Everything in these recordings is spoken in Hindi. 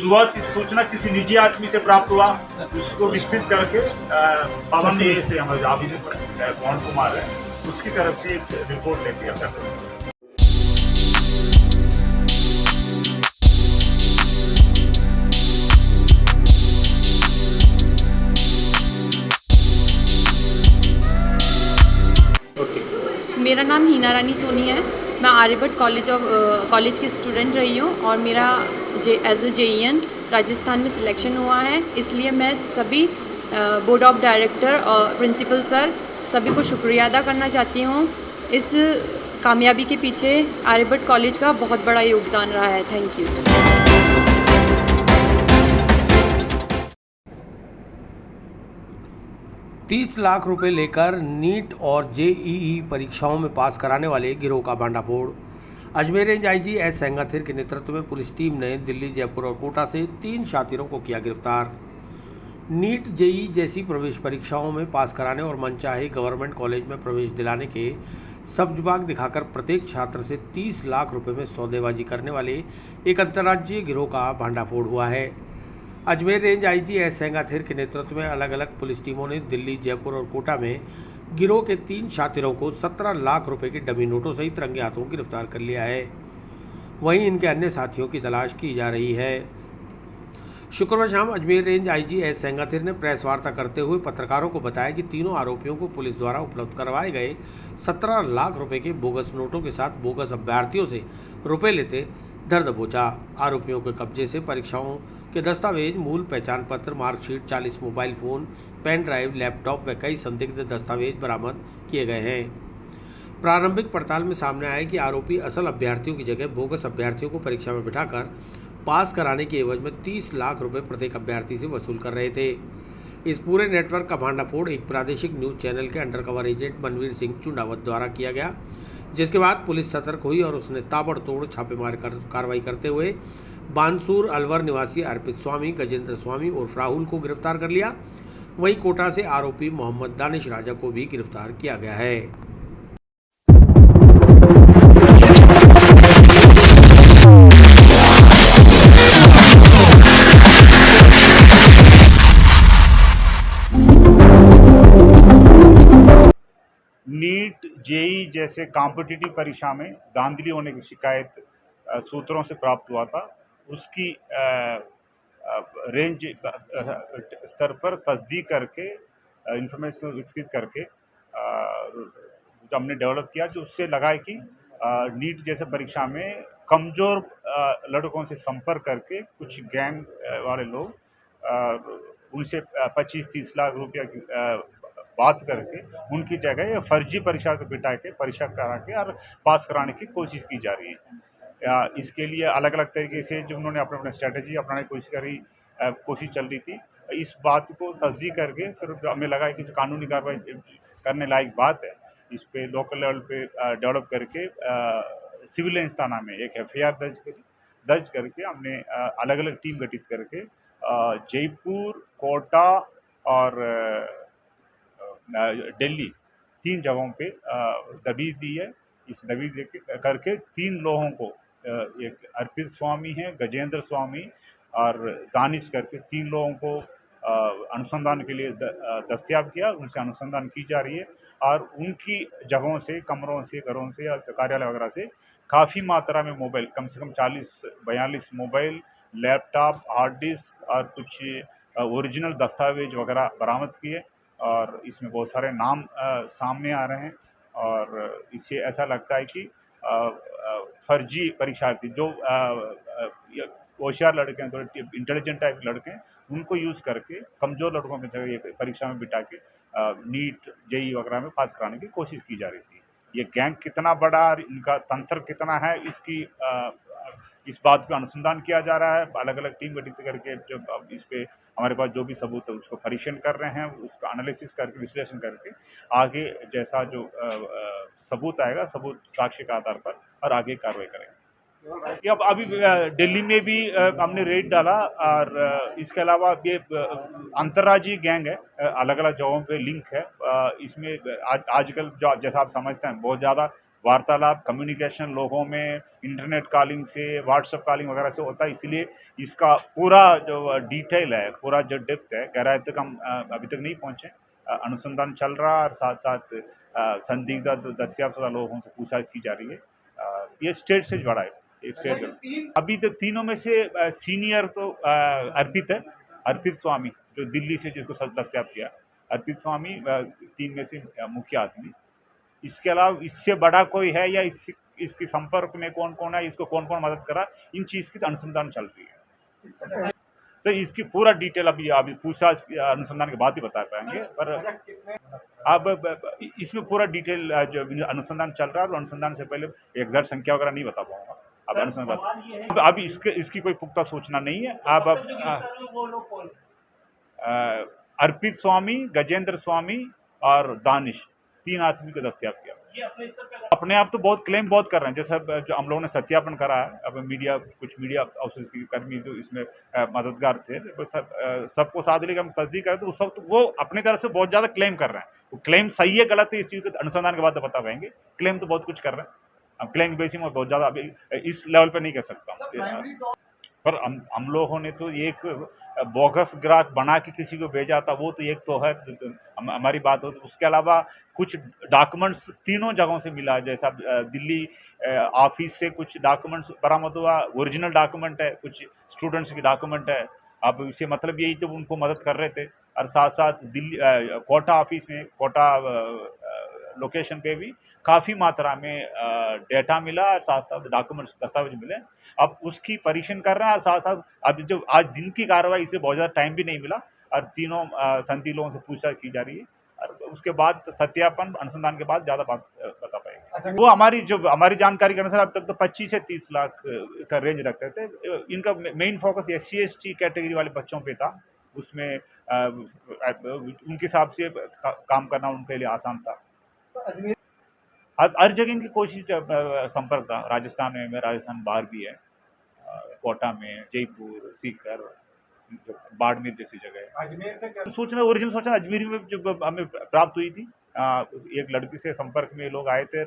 शुरुआत की सूचना किसी निजी आदमी से प्राप्त हुआ, उसको विकसित करके पवन से हमारे ऑफिसर पवन कुमार है, उसकी तरफ से एक रिपोर्ट लेके आता है। मेरा नाम हीना रानी सोनी है। मैं आर्यभट्ट कॉलेज की स्टूडेंट रही हूँ और मेरा एज ए JEN राजस्थान में सिलेक्शन हुआ है। इसलिए मैं सभी बोर्ड ऑफ डायरेक्टर और प्रिंसिपल सर सभी को शुक्रिया अदा करना चाहती हूँ। इस कामयाबी के पीछे आर्यभट्ट कॉलेज का बहुत बड़ा योगदान रहा है। Thank you. 30 लाख रुपए लेकर नीट और JEE परीक्षाओं में पास कराने वाले गिरोह का भांडाफोड़। Ajmer range IG S Sengathir के नेतृत्व में पुलिस टीम ने दिल्ली, जयपुर और कोटा से 3 शातिरों को किया गिरफ्तार। नीट JEE जैसी प्रवेश परीक्षाओं में पास कराने और मनचाहे गवर्नमेंट कॉलेज में प्रवेश दिलाने के सब्जबाग दिखाकर प्रत्येक छात्र से 30 लाख रुपए में सौदेबाजी करने वाले एक अंतर्राज्यीय गिरोह का भांडाफोड़ हुआ है। Ajmer range IG S Sengathir के नेतृत्व में अलग अलग पुलिस टीमों ने दिल्ली, जयपुर और कोटा में गिरोह के 3 शातिरों को 17 लाख रुपए के डमी नोटों सहित रंगे हाथों गिरफ्तार कर लिया है। वहीं इनके अन्य साथियों की तलाश की जा रही है। शुक्रवार शाम Ajmer range IG S Sengathir ने प्रेस वार्ता करते हुए पत्रकारों को बताया कि तीनों आरोपियों को पुलिस द्वारा उपलब्ध करवाए गए 17 लाख रुपए के बोगस नोटों के साथ बोगस अभ्यर्थियों से रुपए लेते धर दबोचा। आरोपियों के कब्जे से परीक्षाओं के दस्तावेज, मूल पहचान पत्र, marksheet, 40 mobile phone, pen drive, laptop व कई संदिग्ध दस्तावेज बरामद किए गए हैं। प्रारंभिक पड़ताल में सामने आया कि आरोपी असल अभ्यर्थियों की जगह बोगस अभ्यर्थियों को परीक्षा में बिठाकर पास कराने के एवज में 30 लाख रुपए प्रत्येक अभ्यर्थी से वसूल कर रहे थे। इस पूरे नेटवर्क का भांडाफोड़ एक प्रादेशिक न्यूज चैनल के अंडरकवर एजेंट मनवीर सिंह चुंडावत द्वारा किया गया, जिसके बाद पुलिस सतर्क हुई और उसने ताबड़तोड़ छापेमारी कार्रवाई करते हुए बानसूर अलवर निवासी अर्पित स्वामी, गजेंद्र स्वामी और राहुल को गिरफ्तार कर लिया। वहीं कोटा से आरोपी मोहम्मद दानिश राजा को भी गिरफ्तार किया गया है। नीट JEE जैसे कॉम्पिटिटिव परीक्षा में धांधली होने की शिकायत सूत्रों से प्राप्त हुआ था। उसकी रेंज स्तर पर तस्दीक करके इंफॉर्मेशन विकसित करके जो हमने डेवलप किया, जो उससे लगा है कि नीट जैसे परीक्षा में कमज़ोर लड़कों से संपर्क करके कुछ गैंग वाले लोग उनसे 25-30 लाख रुपया की बात करके उनकी जगह ये फर्जी परीक्षा को बिठा के परीक्षा करा के और पास कराने की कोशिश की जा रही है। इसके लिए अलग अलग तरीके से जो उन्होंने अपने अपने स्ट्रेटजी अपनाने की कोशिश चल रही थी। इस बात को तस्दीक करके फिर हमें लगा कि जो कानूनी कार्रवाई करने लायक बात है, इस पे लोकल लेवल पे डेवलप करके सिविल लाइन्स थाना में एक FIR दर्ज करके हमने अलग अलग टीम गठित करके जयपुर, कोटा और दिल्ली 3 जगहों पे दबीज दी है। इस दबीज करके 3 लोगों को, एक अर्पित स्वामी है, गजेंद्र स्वामी और दानिश करके 3 लोगों को अनुसंधान के लिए दस्तयाब किया। उनसे अनुसंधान की जा रही है और उनकी जगहों से, कमरों से, घरों से या कार्यालय वगैरह से काफ़ी मात्रा में मोबाइल, कम से कम 40-42 मोबाइल, लैपटॉप, हार्ड डिस्क और कुछ ओरिजिनल दस्तावेज वगैरह बरामद किए और इसमें बहुत सारे नाम सामने आ रहे हैं और इससे ऐसा लगता है कि फर्जी परीक्षार्थी जो होशियार लड़के हैं, थोड़े इंटेलिजेंट टाइप लड़के हैं, उनको यूज़ करके कमज़ोर लड़कों की जगह ये परीक्षा में बिठा के नीट JEE वगैरह में पास कराने की कोशिश की जा रही थी। ये गैंग कितना बड़ा और इनका तंत्र कितना है, इस बात पे अनुसंधान किया जा रहा है। अलग अलग टीम गठित करके जो इस पे हमारे पास जो भी सबूत है उसको परीक्षण कर रहे हैं, उसका एनालिसिस करके, विश्लेषण करके आगे जैसा जो सबूत आएगा, सबूत साक्ष्य के आधार पर और आगे कार्रवाई करेंगे। अब अभी दिल्ली में भी हमने रेड डाला और इसके अलावा ये अंतर्राज्यीय गैंग है, अलग अलग जगहों पे लिंक है। इसमें आजकल जो जैसा आप समझते हैं बहुत ज़्यादा वार्तालाप कम्युनिकेशन लोगों में इंटरनेट कॉलिंग से, व्हाट्सएप कॉलिंग वगैरह से होता है। इसलिए इसका पूरा जो डिटेल है, पूरा जो डेप्थ है, गहराई तक हम अभी तक नहीं पहुंचे। अनुसंधान चल रहा है और साथ साथ संदिग्ध दस्याफदा लोगों से पूछताछ की जा रही है। ये स्टेट से जुड़ा है, ये स्टेट। अभी तो तीनों में से सीनियर तो अर्पित है, अर्पित स्वामी, जो दिल्ली से जिसको दस्याब किया, अर्पित स्वामी तीन में से मुख्य आदमी। इसके अलावा इससे बड़ा कोई है या इसके संपर्क में कौन कौन है, इसको कौन कौन मदद करा, इन चीज की अनुसंधान चल रही है। तो इसकी पूरा डिटेल अभी पूछताछ अनुसंधान के बाद ही बता पाएंगे, पर अब इसमें पूरा डिटेल जो अनुसंधान चल रहा है, और अनुसंधान से पहले एग्जैक्ट संख्या वगैरह नहीं बता पाऊंगा। अब अनुसंधान अभी इसकी कोई पुख्ता सूचना नहीं है। अब अर्पित स्वामी, गजेंद्र स्वामी और दानिश, तीन आदमी को दस्तियाब किया। अपने आप तो बहुत क्लेम बहुत कर रहे हैं, जैसे जो हम लोगों ने सत्यापन करा है। अब कुछ मीडिया कर्मी जो इसमें मददगार थे, सबको साथ लेकर हम तस्दीक करें, तो उस वक्त वो अपनी तरफ से बहुत ज्यादा क्लेम कर रहे हैं। वो क्लेम सही है गलत है, इस चीज को अनुसंधान के बाद बता पाएंगे। क्लेम तो बहुत कुछ कर रहे हैं, हम क्लेम बेसिस में बहुत ज्यादा अभी इस लेवल पे नहीं कह सकता। पर हम लोगों ने तो एक बोगस ग्राहक बना के किसी को भेजा था, वो तो एक तो है हमारी बात हो। तो उसके अलावा कुछ डॉक्यूमेंट्स तीनों जगहों से मिला, जैसा दिल्ली ऑफिस से कुछ डॉक्यूमेंट्स बरामद हुआ, ओरिजिनल डॉक्यूमेंट है, कुछ स्टूडेंट्स की डॉक्यूमेंट है। अब इससे मतलब यही जब उनको मदद कर रहे थे, और साथ साथ दिल्ली कोटा ऑफिस में, कोटा लोकेशन पे भी काफ़ी मात्रा में डेटा मिला, साथ साथ डॉक्यूमेंट्स दस्तावेज मिले। अब उसकी परीक्षण कर रहे हैं, और साथ साथ अब जो आज दिन की कार्रवाई, इससे बहुत ज़्यादा टाइम भी नहीं मिला, और तीनों संदिग्ध लोगों से पूछताछ की जा रही है, और उसके बाद सत्यापन अनुसंधान के बाद ज़्यादा बात बता पाएंगे। वो हमारी जानकारी के अनुसार अब तक तो 25 से 30 लाख का रेंज रखते थे। इनका main focus SC ST category वाले बच्चों पे था। उसमें उनके हिसाब से काम करना उनके लिए आसान था। हर जगह इनकी कोशिश संपर्क था, राजस्थान में, राजस्थान बाहर भी है, कोटा में, जयपुर, सीकर, बाड़मेर जैसी जगह। सूचना ओरिजिनल सूचना अजमेर में जो हमें प्राप्त हुई थी, एक लड़की से संपर्क में लोग आए थे,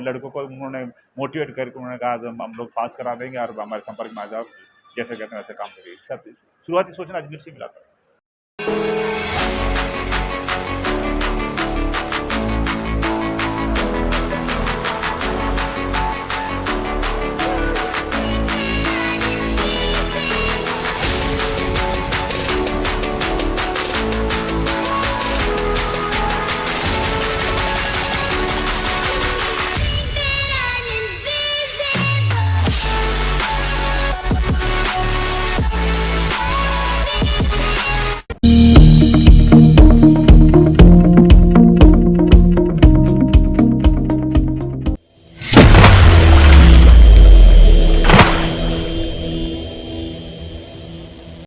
लड़कों को उन्होंने मोटिवेट करके उन्होंने कहा हम लोग पास करा देंगे और हमारे संपर्क में आ जाओ, जैसे कहते हैं वैसे काम करिए। शुरुआती सूचना अजमेर से मिला था।